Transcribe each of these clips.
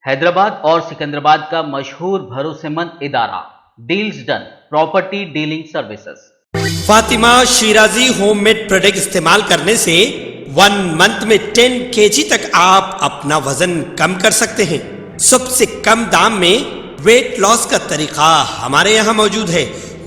حیدرآباد اور سکندرآباد کا مشہور بھروسے مند ادارہ deals done property dealing services. Fatima Shirazi home made product استعمال کرنے سے 1 منتھ میں 10 kg تک آپ اپنا وزن کم کر سکتے ہیں۔ سب سے کم دام میں ویٹ لاس کا طریقہ ہمارے یہاں موجود ہے،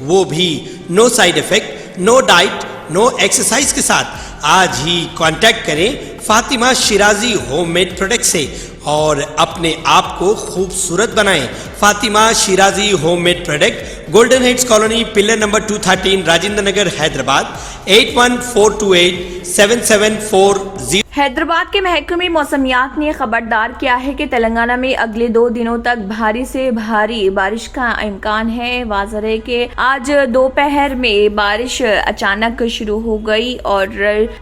وہ بھی no side effect, no diet, no exercise کے ساتھ۔ آج ہی کانٹیکٹ کریں Fatima Shirazi home made product سے اور اپنے آپ کو خوبصورت بنائیں۔ Fatima Shirazi home made product, golden heights colony, pillar number 213، Rajendra Nagar, Hyderabad 81428774 7740۔ Hyderabad کے محکمہ موسمیات نے خبردار کیا ہے کہ تلنگانہ میں اگلے 2 دنوں تک بھاری سے بھاری بارش کا امکان ہے۔ واضح ہے کہ آج دوپہر میں بارش اچانک شروع ہو گئی اور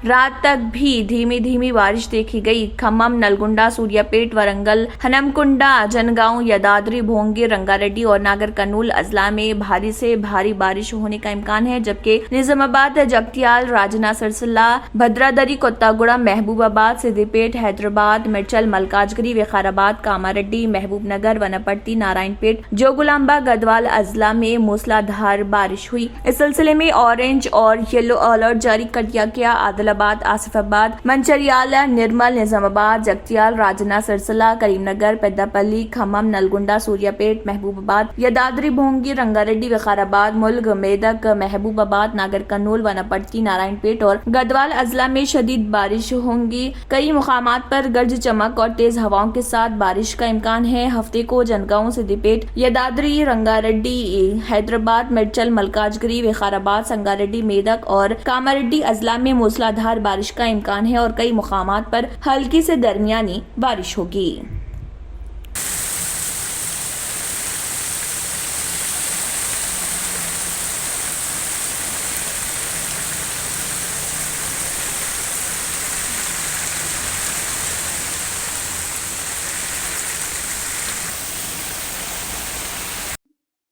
رات تک بھی دھیمی دھیمی بارش دیکھی گئی۔ کھمم، نلگنڈا، سوریا پیٹ، ورنگل، ہنمکنڈا، جنگاؤں، یدادری، بھونگی، رنگا ریڈی اور ناگر کرنول اضلاع میں بھاری سے بھاری بارش ہونے کا امکان ہے، جبکہ نظام آباد، جگتیال، راجنا سرسلہ، بھدرادری، کوتاگوڑا، محبوب آباد، سدی پیٹ، حیدرآباد، میڈچل، ملکاجگری، وقار آباد، کاماریڈی، محبوب نگر، وناپٹی، نارائن پیٹ، جوگلامبا، گدوال اضلاع میں موسلادھار بارش ہوئی۔ اس سلسلے میں اورنج اور یلو الرٹ جاری کر دیا گیا۔ عادل آباد، آصف آباد، منچریال، نرمل، نظام آباد، جگتیال، راجنا سرسلہ، کریم نگر، پیداپلی، کھمم، نلگنڈا، سوریا پیٹ، محبوب آباد، یدادری، بھونگی، رنگا ریڈی، وقار آباد، ملگ، میدک، محبوب آباد، ناگر کرنول، وناپٹی، نارائن پیٹ اور گدوال اضلاع میں شدید بارش ہوگی۔ کئی مقامات پر گرج چمک اور تیز ہواؤں کے ساتھ بارش کا امکان ہے۔ ہفتے کو جنگاؤں، سدی پیٹ، یدادری، رنگا ریڈی، حیدرآباد، میڈچل، ملکاجگری، وقار آباد، سنگا ریڈی، میدک اور کاماریڈی اضلاع میں موسلادھار بارش کا امکان ہے اور کئی مقامات پر ہلکی سے درمیانی بارش ہوگی۔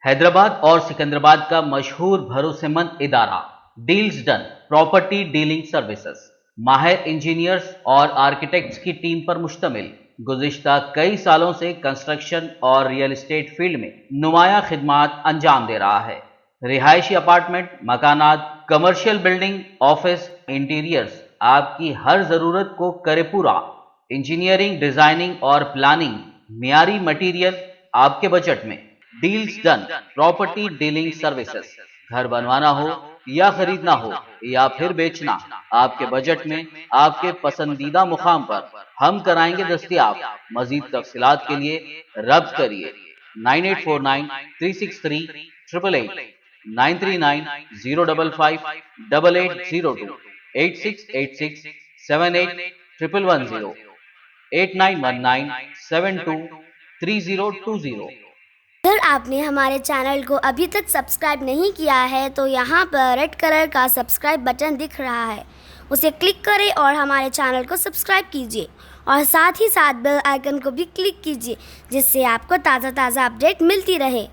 حیدرآباد اور سکندرآباد کا مشہور بھروسے مند ادارہ deals done property dealing services ماہر انجینئرز اور آرکیٹیکٹس کی ٹیم پر مشتمل گزشتہ کئی سالوں سے کنسٹرکشن اور ریئل اسٹیٹ فیلڈ میں نمایاں خدمات انجام دے رہا ہے۔ رہائشی اپارٹمنٹ، مکانات، کمرشل بلڈنگ، آفس، انٹیریئرز، آپ کی ہر ضرورت کو کرے پورا۔ انجینئرنگ، ڈیزائننگ اور پلاننگ، معیاری مٹیریل آپ کے بجٹ میں۔ Deals done property dealing services, گھر بنوانا ہو یا خریدنا ہو یا پھر بیچنا، آپ کے بجٹ میں، آپ کے پسندیدہ مقام پر ہم کرائیں گے دستیاب۔ مزید تفصیلات کے لیے ربط کریے 9849363888 939-055-8802 8686781110 8919723020۔ اگر آپ نے ہمارے چینل کو ابھی تک سبسکرائب نہیں کیا ہے تو یہاں پر ریڈ کلر کا سبسکرائب بٹن دکھ رہا ہے، اسے کلک کریں اور ہمارے چینل کو سبسکرائب کیجیے اور ساتھ ہی ساتھ بیل آئیکن کو بھی کلک کیجیے، جس سے آپ کو تازہ اپڈیٹ ملتی رہے۔